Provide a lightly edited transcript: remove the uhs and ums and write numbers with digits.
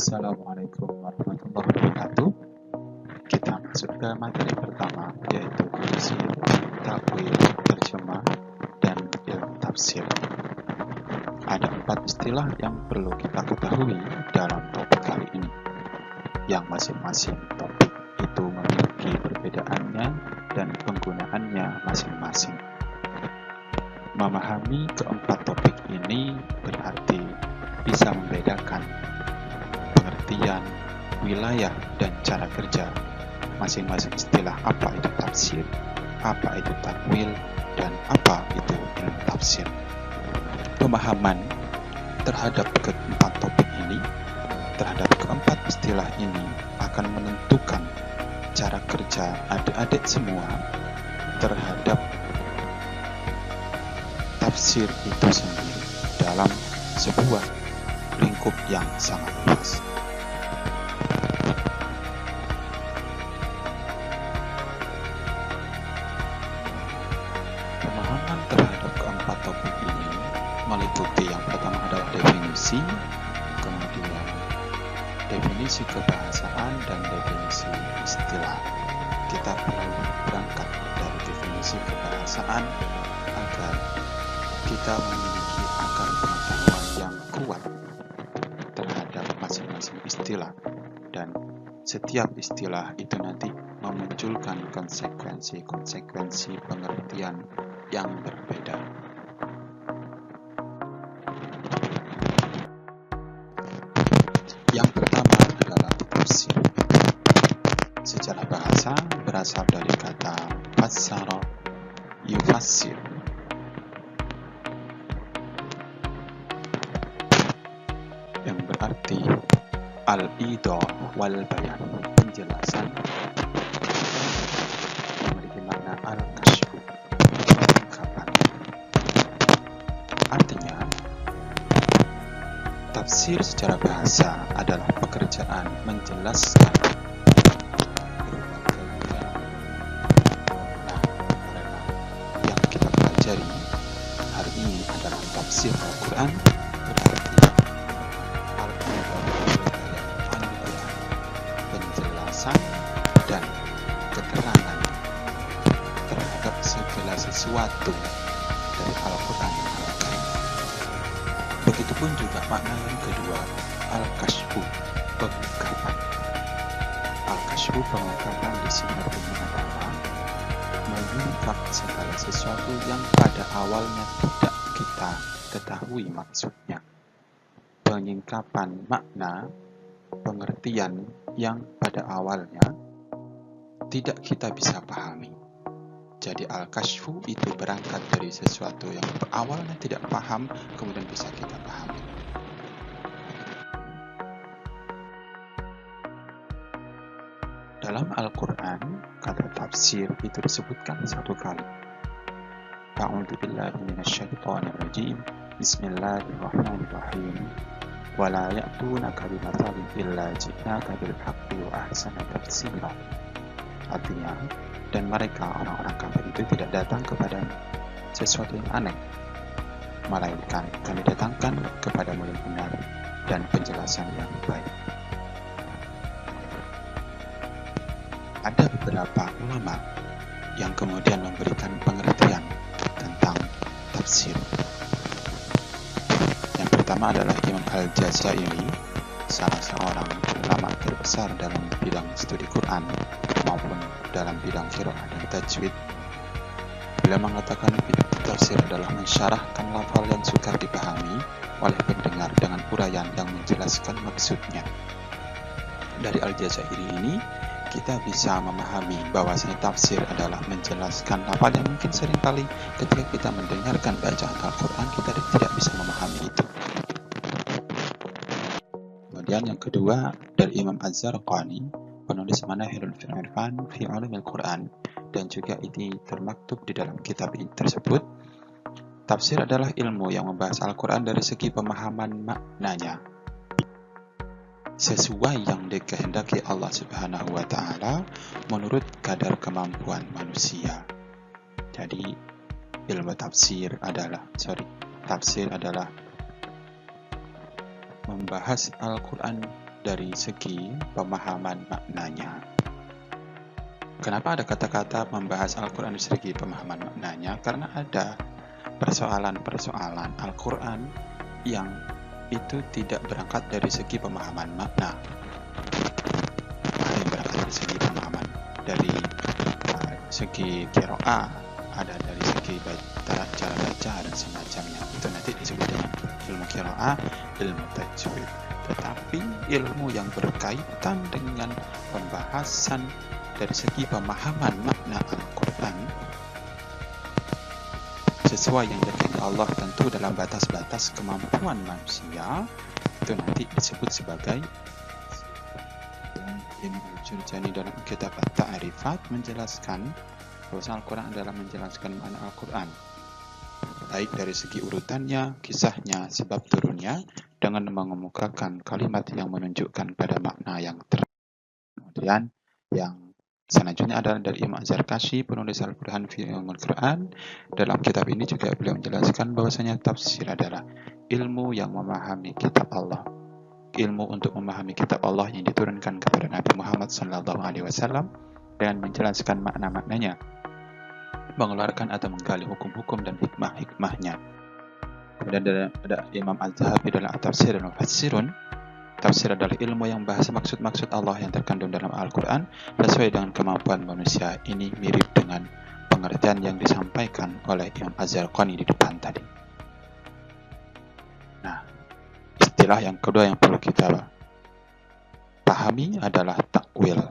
Assalamualaikum warahmatullahi wabarakatuh. Kita masuk ke materi pertama, yaitu fungsi takwil, terjemah, dan ilmu tafsir. Ada 4 istilah yang perlu kita ketahui dalam topik kali ini, yang masing-masing topik itu memiliki perbedaannya dan penggunaannya masing-masing. Memahami keempat topik ini berarti bisa membedakan pengertian, wilayah, dan cara kerja masing-masing istilah. Apa itu tafsir, apa itu takwil, dan apa itu ilmu tafsir. Pemahaman terhadap keempat topik ini, terhadap keempat istilah ini akan menentukan cara kerja adik-adik semua terhadap tafsir itu sendiri dalam sebuah lingkup yang sangat luas. Pemahaman terhadap keempat topik ini meliputi yang pertama adalah definisi, kemudian definisi kebahasaan, dan definisi istilah. Kita perlu berangkat dari definisi kebahasaan agar kita memiliki akar pengetahuan yang kuat terhadap masing-masing istilah, dan setiap istilah itu nanti memunculkan konsekuensi pengertian yang berbeda. Yang pertama adalah tafsir. Secara bahasa berasal dari kata fassara yufassir, yang berarti al-idah wal bayan, penjelasan, memiliki makna al-kashfu, pengungkapan. Artinya, tafsir secara bahasa adalah pekerjaan menjelaskan berbagai makna yang kita pelajari hari ini adalah tafsir Al-Quran. Penjelasan dan keterangan terhadap segala sesuatu dari Al-Quran dan Al-Karim. Begitupun juga makna yang kedua, al-kashfu, pengungkapan. Al-kashfu, pengungkapan, di sini artinya adalah mengungkap segala sesuatu yang pada awalnya tidak kita ketahui maksudnya. Pengungkapan makna, pengertian yang pada awalnya tidak kita bisa pahami. Jadi al-kashfu itu berangkat dari sesuatu yang awalnya tidak paham, kemudian bisa kita pahami. Dalam Al-Quran, kata tafsir itu disebutkan 1 kali. A'udzu billahi minasyaitonir rajim. Bismillahirrahmanirrahim. وَلَا يَأْتُونَكَ بِمَثَلٍ إِلَّا جِئْنَاكَ بِالْحَقِّ وَأَحْسَنَ تَفْسِيرًا. Artinya, dan mereka orang-orang kafir itu tidak datang kepada sesuatu yang aneh, melainkan kami datangkan kepadamu yang benar dan penjelasan yang baik. Ada beberapa ulama yang kemudian memberikan pengertian tentang tafsir. Pertama adalah Imam Al-Jazairi, salah seorang ulama terbesar dalam bidang studi Quran maupun dalam bidang qiraah dan tajwid. Beliau mengatakan tafsir adalah mensyarahkan lafal yang sukar dipahami oleh pendengar dengan uraian yang menjelaskan maksudnya. Dari Al-Jazairi ini kita bisa memahami bahwasanya tafsir adalah menjelaskan lafal yang mungkin seringkali ketika kita mendengarkan bacaan Al-Quran kita tidak bisa memahami itu. Kemudian yang kedua dari Imam Az-Zarqani, penulis Manahilul Irfan fi Ulumil Quran, dan juga ini termaktub di dalam kitab tersebut. Tafsir adalah ilmu yang membahas Al-Quran dari segi pemahaman maknanya sesuai yang dikehendaki Allah Subhanahu wa Ta'ala menurut kadar kemampuan manusia. Jadi tafsir adalah membahas Al-Quran dari segi pemahaman maknanya. Kenapa ada kata-kata membahas Al-Quran dari segi pemahaman maknanya? Karena ada persoalan-persoalan Al-Quran yang itu tidak berangkat dari segi pemahaman makna. Ada yang berangkat dari segi pemahaman, dari segi qiraah, ada dari segi cara baca dan semacamnya. Itu nanti disebut dengan ilmu qiraah, ilmu tajwid. Tetapi ilmu yang berkaitan dengan pembahasan dari segi pemahaman makna Al-Quran sesuai yang dikehendaki Allah, tentu dalam batas-batas kemampuan manusia, itu nanti disebut sebagai. Dan Ibnu Jurjani dalam kitab At-Ta'rifat menjelaskan bahwa Al-Quran adalah menjelaskan makna Al-Quran, baik dari segi urutannya, kisahnya, sebab turunnya, dengan mengemukakan kalimat yang menunjukkan pada makna yang Kemudian yang selanjutnya adalah dari Imam Az-Zarkashi, penulis Al-Burhan fi Ulumul Quran. Dalam kitab ini juga beliau menjelaskan bahwasanya tafsir adalah ilmu yang memahami kitab Allah, ilmu untuk memahami kitab Allah yang diturunkan kepada Nabi Muhammad SAW dengan menjelaskan makna-maknanya, mengeluarkan atau menggali hukum-hukum dan hikmah-hikmahnya. Kemudian ada Imam Az-Zahabi dalam At-Tafsir dan Mufassirun. Tafsir adalah ilmu yang bahas maksud-maksud Allah yang terkandung dalam Al-Quran sesuai dengan kemampuan manusia. Ini mirip dengan pengertian yang disampaikan oleh Imam Az-Zarqani di depan tadi. Nah, istilah yang kedua yang perlu kita pahami adalah takwil.